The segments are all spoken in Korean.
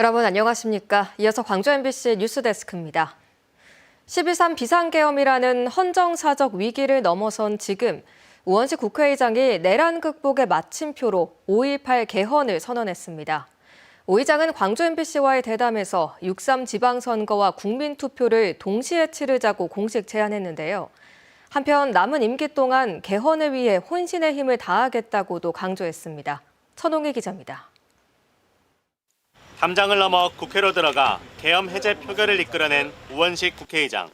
여러분 안녕하십니까? 이어서 광주 MBC 뉴스데스크입니다. 12.3 비상계엄이라는 헌정사적 위기를 넘어선 지금 우원식 국회의장이 내란 극복의 마침표로 5.18 개헌을 선언했습니다. 오 의장은 광주 MBC와의 대담에서 6.3 지방선거와 국민투표를 동시에 치르자고 공식 제안했는데요. 한편 남은 임기 동안 개헌을 위해 혼신의 힘을 다하겠다고도 강조했습니다. 천홍희 기자입니다. 담장을 넘어 국회로 들어가 계엄 해제 표결을 이끌어낸 우원식 국회의장.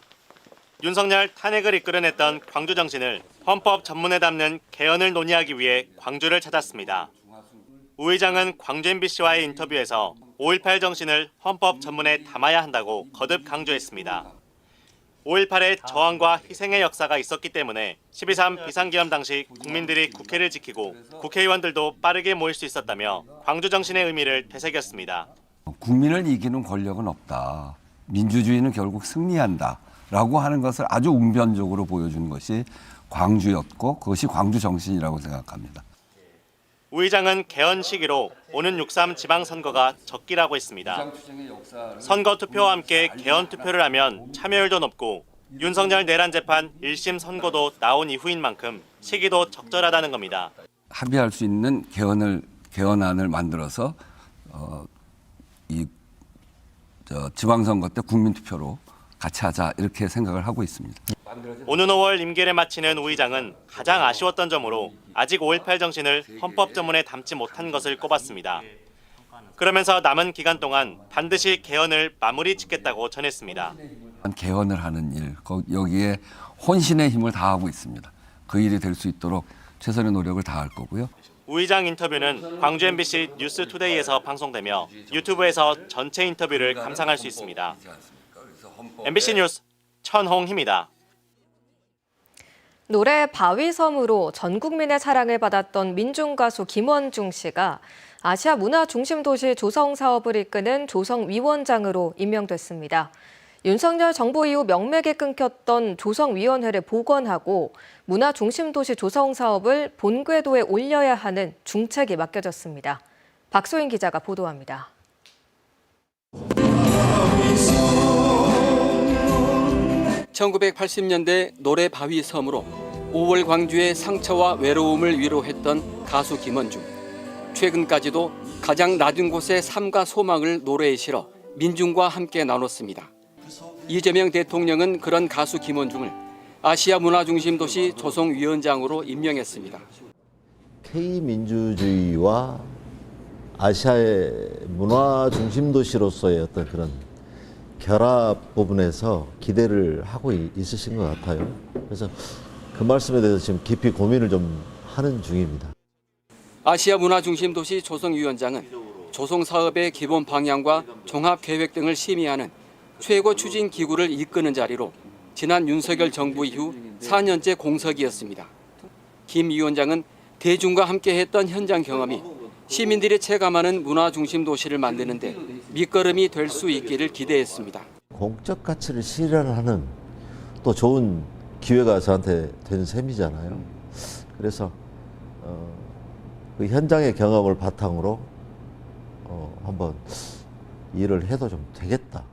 윤석열 탄핵을 이끌어냈던 광주 정신을 헌법 전문에 담는 개헌을 논의하기 위해 광주를 찾았습니다. 우 의장은 광주 MBC와의 인터뷰에서 5.18 정신을 헌법 전문에 담아야 한다고 거듭 강조했습니다. 5.18의 저항과 희생의 역사가 있었기 때문에 12.3 비상계엄 당시 국민들이 국회를 지키고 국회의원들도 빠르게 모일 수 있었다며 광주 정신의 의미를 되새겼습니다. 국민을 이기는 권력은 없다. 민주주의는 결국 승리한다라고 하는 것을 아주 웅변적으로 보여준 것이 광주였고 그것이 광주 정신이라고 생각합니다. 우 의장은 개헌 시기로 오는 6.3 지방선거가 적기라고 했습니다. 선거 투표와 함께 개헌 투표를 하면 참여율도 높고 윤석열 내란 재판 1심 선고도 나온 이후인 만큼 시기도 적절하다는 겁니다. 합의할 수 있는 개헌안을 만들어서 지방선거 때 국민투표로 같이 하자 이렇게 생각을 하고 있습니다. 오는 5월 임기를 마치는 우 의장은 가장 아쉬웠던 점으로 아직 5.18 정신을 헌법 전문에 담지 못한 것을 꼽았습니다. 그러면서 남은 기간 동안 반드시 개헌을 마무리 짓겠다고 전했습니다. 개헌을 하는 일, 여기에 혼신의 힘을 다하고 있습니다. 그 일이 될 수 있도록 최선의 노력을 다할 거고요. 우 의장 인터뷰는 광주 MBC 뉴스투데이에서 방송되며 유튜브에서 전체 인터뷰를 감상할 수 있습니다. MBC 뉴스 천홍희입니다. 노래 바위섬으로 전 국민의 사랑을 받았던 민중가수 김원중 씨가 아시아 문화중심도시 조성 사업을 이끄는 조성위원장으로 임명됐습니다. 윤석열 정부 이후 명맥이 끊겼던 조성위원회를 복원하고 문화중심도시 조성 사업을 본궤도에 올려야 하는 중책이 맡겨졌습니다. 박소인 기자가 보도합니다. (1980년대) 노래 바위섬으로 5월 광주의 상처와 외로움을 위로했던 가수 김원중. 최근까지도 가장 낮은 곳의 삶과 소망을 노래에 실어 민중과 함께 나눴습니다. 이재명 대통령은 그런 가수 김원중을 아시아 문화중심도시 조성위원장으로 임명했습니다. K민주주의와 아시아의 문화중심도시로서의 어떤 그런 결합 부분에서 기대를 하고 있으신 것 같아요. 그래서 그 말씀에 대해서 지금 깊이 고민을 좀 하는 중입니다. 아시아 문화중심도시 조성위원장은 조성 사업의 기본 방향과 종합 계획 등을 심의하는 최고 추진 기구를 이끄는 자리로 지난 윤석열 정부 이후 4년째 공석이었습니다. 김 위원장은 대중과 함께했던 현장 경험이 시민들이 체감하는 문화중심 도시를 만드는 데 밑거름이 될 수 있기를 기대했습니다. 공적 가치를 실현하는 또 좋은 기회가 저한테 된 셈이잖아요. 그래서 그 현장의 경험을 바탕으로 한번 일을 해도 좀 되겠다.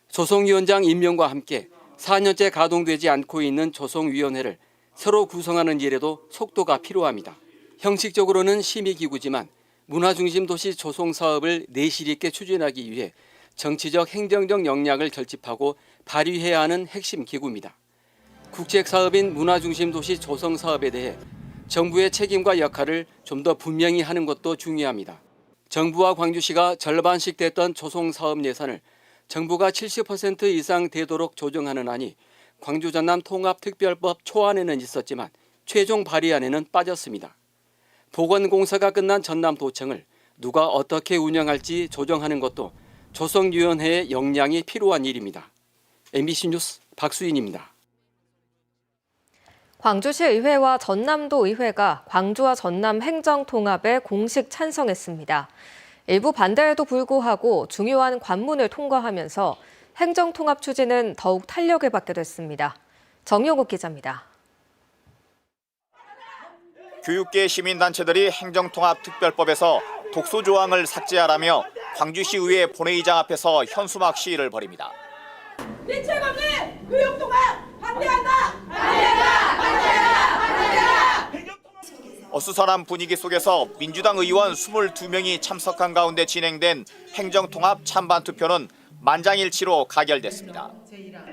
조성위원장 임명과 함께 4년째 가동되지 않고 있는 조성위원회를 새로 구성하는 일에도 속도가 필요합니다. 형식적으로는 심의기구지만 문화중심도시 조성 사업을 내실 있게 추진하기 위해 정치적 행정적 역량을 결집하고 발휘해야 하는 핵심 기구입니다. 국책사업인 문화중심도시 조성 사업에 대해 정부의 책임과 역할을 좀 더 분명히 하는 것도 중요합니다. 정부와 광주시가 절반씩 됐던 조성 사업 예산을 정부가 70% 이상 되도록 조정하는 안이 광주 전남 통합특별법 초안에는 있었지만 최종 발의안에는 빠졌습니다. 보건공사가 끝난 전남도청을 누가 어떻게 운영할지 조정하는 것도 조성위원회의 역량이 필요한 일입니다. MBC 뉴스 박수인입니다. 광주시 의회와 전남도 의회가 광주와 전남 행정통합에 공식 찬성했습니다. 일부 반대에도 불구하고 중요한 관문을 통과하면서 행정통합 추진은 더욱 탄력을 받게 됐습니다. 정용욱 기자입니다. 교육계 시민단체들이 행정통합특별법에서 독소 조항을 삭제하라며 광주시의회 본회의장 앞에서 현수막 시위를 벌입니다. 대책 없는 교육통합 반대한다! 반대한다! 반대한다! 반대한다! 어수선한 분위기 속에서 민주당 의원 22명이 참석한 가운데 진행된 행정통합 찬반 투표는 만장일치로 가결됐습니다.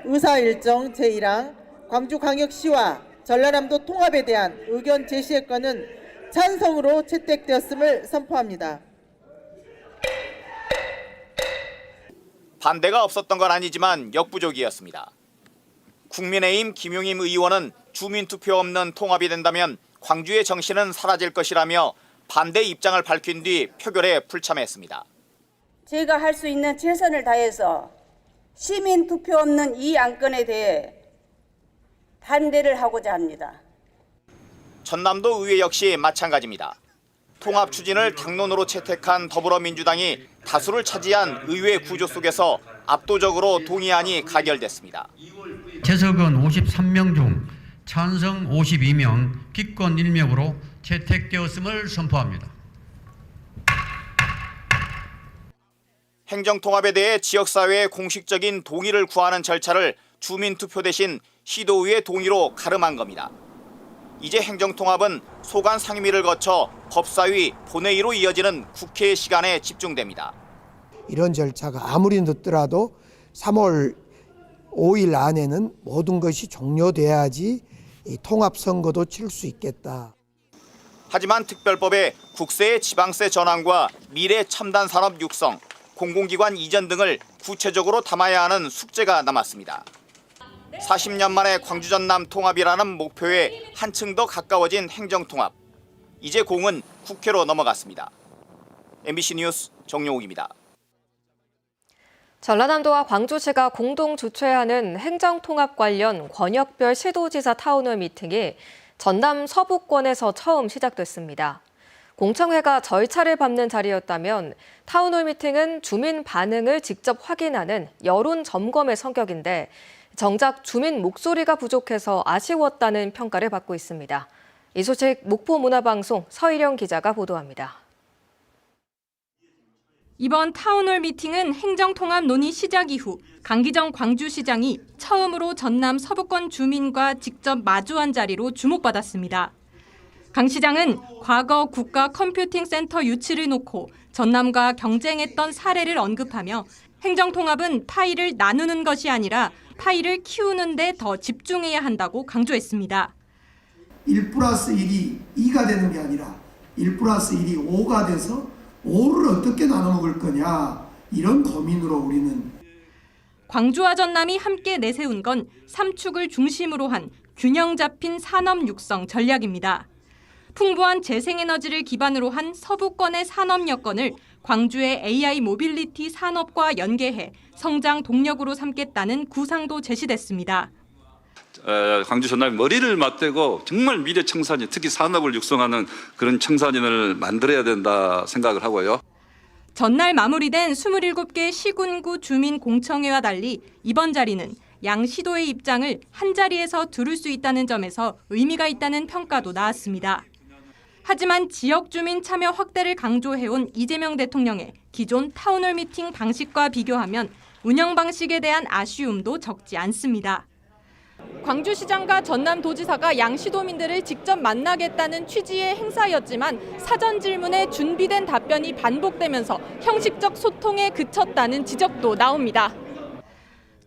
의사일정 제1항 광주광역시와 전라남도 통합에 대한 의견 제시의 건은 찬성으로 채택되었음을 선포합니다. 반대가 없었던 건 아니지만 역부족이었습니다. 국민의힘 김용임 의원은 주민투표 없는 통합이 된다면 광주의 정신은 사라질 것이라며 반대 입장을 밝힌 뒤 표결에 불참했습니다. 제가 할 수 있는 최선을 다해서 시민 투표 없는 이 안건에 대해 반대를 하고자 합니다. 전남도 의회 역시 마찬가지입니다. 통합 추진을 당론으로 채택한 더불어민주당이 다수를 차지한 의회 구조 속에서 압도적으로 동의안이 가결됐습니다. 재석은 53명 중 찬성 52명, 기권 1명으로 채택되었음을 선포합니다. 행정통합에 대해 지역사회의 공식적인 동의를 구하는 절차를 주민투표 대신 시도의회 동의로 가름한 겁니다. 이제 행정통합은 소관 상임위를 거쳐 법사위, 본회의로 이어지는 국회 시간에 집중됩니다. 이런 절차가 아무리 늦더라도 3월 5일 안에는 모든 것이 종료돼야지 이 통합선거도 칠 수 있겠다. 하지만 특별법에 국세의 지방세 전환과 미래 첨단 산업 육성, 공공기관 이전 등을 구체적으로 담아야 하는 숙제가 남았습니다. 40년 만에 광주 전남 통합이라는 목표에 한층 더 가까워진 행정통합. 이제 공은 국회로 넘어갔습니다. MBC 뉴스 정용욱입니다. 전라남도와 광주시가 공동 주최하는 행정통합 관련 권역별 시도지사 타운홀 미팅이 전남 서부권에서 처음 시작됐습니다. 공청회가 절차를 밟는 자리였다면 타운홀 미팅은 주민 반응을 직접 확인하는 여론 점검의 성격인데 정작 주민 목소리가 부족해서 아쉬웠다는 평가를 받고 있습니다. 이 소식 목포문화방송 서희령 기자가 보도합니다. 이번 타운홀 미팅은 행정통합 논의 시작 이후 강기정 광주시장이 처음으로 전남 서부권 주민과 직접 마주한 자리로 주목받았습니다. 강 시장은 과거 국가 컴퓨팅 센터 유치를 놓고 전남과 경쟁했던 사례를 언급하며 행정통합은 파일을 나누는 것이 아니라 파일을 키우는 데 더 집중해야 한다고 강조했습니다. 1+1이 2가 되는 게 아니라 1+1이 5가 돼서 5를 어떻게 나눠 먹을 거냐 이런 고민으로 우리는 광주와 전남이 함께 내세운 건 3축을 중심으로 한 균형 잡힌 산업 육성 전략입니다. 풍부한 재생에너지를 기반으로 한 서부권의 산업 여건을 광주의 AI 모빌리티 산업과 연계해 성장 동력으로 삼겠다는 구상도 제시됐습니다. 광주 전남이 머리를 맞대고 정말 미래 청산인, 특히 산업을 육성하는 그런 청산인을 만들어야 된다 생각을 하고요. 전날 마무리된 27개 시군구 주민 공청회와 달리 이번 자리는 양 시도의 입장을 한 자리에서 들을 수 있다는 점에서 의미가 있다는 평가도 나왔습니다. 하지만 지역 주민 참여 확대를 강조해온 이재명 대통령의 기존 타운홀 미팅 방식과 비교하면 운영 방식에 대한 아쉬움도 적지 않습니다. 광주시장과 전남도지사가 양 시도민들을 직접 만나겠다는 취지의 행사였지만 사전 질문에 준비된 답변이 반복되면서 형식적 소통에 그쳤다는 지적도 나옵니다.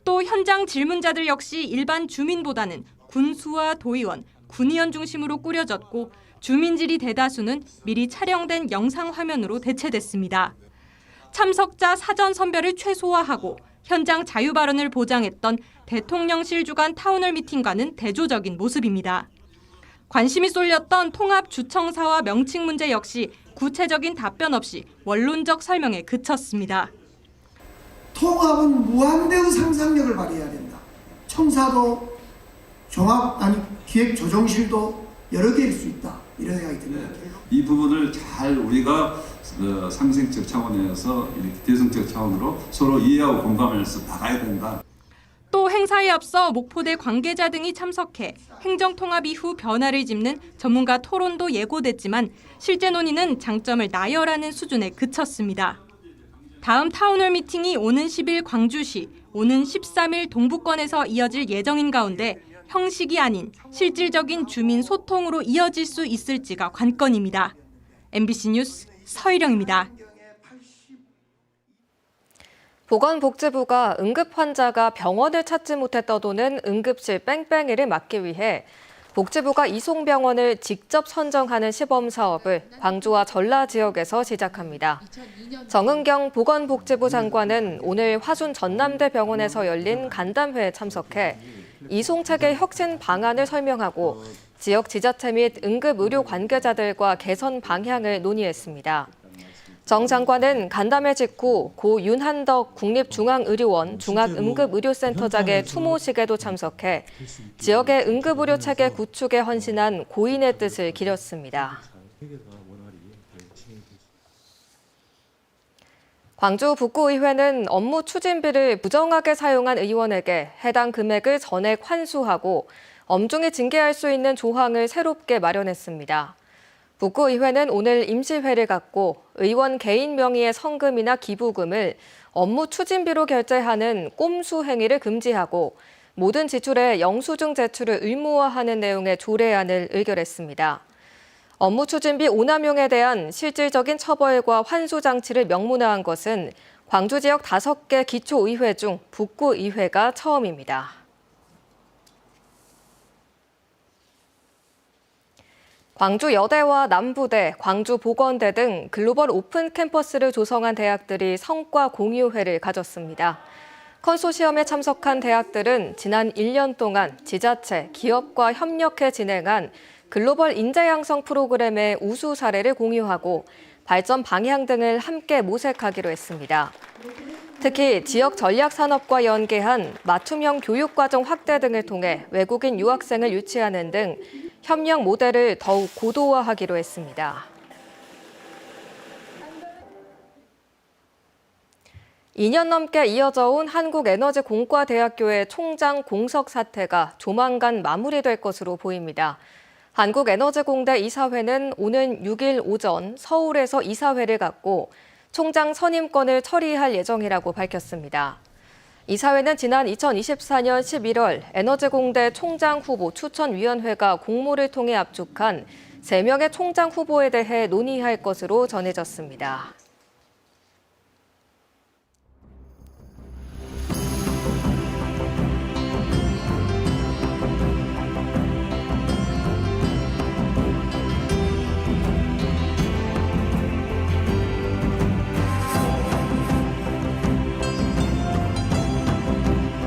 또 현장 질문자들 역시 일반 주민보다는 군수와 도의원, 군의원 중심으로 꾸려졌고 주민질의 대다수는 미리 촬영된 영상 화면으로 대체됐습니다. 참석자 사전 선별을 최소화하고 현장 자유 발언을 보장했던 대통령실 주관 타운홀 미팅과는 대조적인 모습입니다. 관심이 쏠렸던 통합 주청사와 명칭 문제 역시 구체적인 답변 없이 원론적 설명에 그쳤습니다. 통합은 무한대의 상상력을 발휘해야 된다. 청사도 기획조정실도 여러 개일 수 있다. 이런 생각이 듭니다. 이 부분을 잘 우리가 상생적 차원에서 이렇게 대승적 차원으로 서로 이해하고 공감해서 나가야 된다. 또 행사에 앞서 목포대 관계자 등이 참석해 행정통합 이후 변화를 짚는 전문가 토론도 예고됐지만 실제 논의는 장점을 나열하는 수준에 그쳤습니다. 다음 타운홀 미팅이 오는 10일 광주시, 오는 13일 동부권에서 이어질 예정인 가운데 형식이 아닌 실질적인 주민 소통으로 이어질 수 있을지가 관건입니다. MBC 뉴스 서희령입니다. 보건복지부가 응급 환자가 병원을 찾지 못해 떠도는 응급실 뺑뺑이를 막기 위해 복지부가 이송병원을 직접 선정하는 시범 사업을 광주와 전라 지역에서 시작합니다. 정은경 보건복지부 장관은 오늘 화순 전남대병원에서 열린 간담회에 참석해 이송체계 혁신 방안을 설명하고 지역 지자체 및 응급의료 관계자들과 개선 방향을 논의했습니다. 정 장관은 간담회 직후 고 윤한덕 국립중앙의료원 중앙응급의료센터장의 추모식에도 참석해 지역의 응급의료 체계 구축에 헌신한 고인의 뜻을 기렸습니다. 광주 북구의회는 업무 추진비를 부정하게 사용한 의원에게 해당 금액을 전액 환수하고 엄중히 징계할 수 있는 조항을 새롭게 마련했습니다. 북구의회는 오늘 임시회를 갖고 의원 개인 명의의 성금이나 기부금을 업무 추진비로 결제하는 꼼수 행위를 금지하고 모든 지출의 영수증 제출을 의무화하는 내용의 조례안을 의결했습니다. 업무 추진비 오남용에 대한 실질적인 처벌과 환수 장치를 명문화한 것은 광주 지역 5개 기초의회 중 북구의회가 처음입니다. 광주여대와 남부대, 광주보건대 등 글로벌 오픈 캠퍼스를 조성한 대학들이 성과 공유회를 가졌습니다. 컨소시엄에 참석한 대학들은 지난 1년 동안 지자체, 기업과 협력해 진행한 글로벌 인재 양성 프로그램의 우수 사례를 공유하고 발전 방향 등을 함께 모색하기로 했습니다. 특히 지역 전략 산업과 연계한 맞춤형 교육과정 확대 등을 통해 외국인 유학생을 유치하는 등 협력 모델을 더욱 고도화하기로 했습니다. 2년 넘게 이어져 온 한국에너지공과대학교의 총장 공석 사태가 조만간 마무리될 것으로 보입니다. 한국에너지공대 이사회는 오는 6일 오전 서울에서 이사회를 갖고 총장 선임권을 처리할 예정이라고 밝혔습니다. 이사회는 지난 2024년 11월 에너지공대 총장 후보 추천위원회가 공모를 통해 압축한 3명의 총장 후보에 대해 논의할 것으로 전해졌습니다.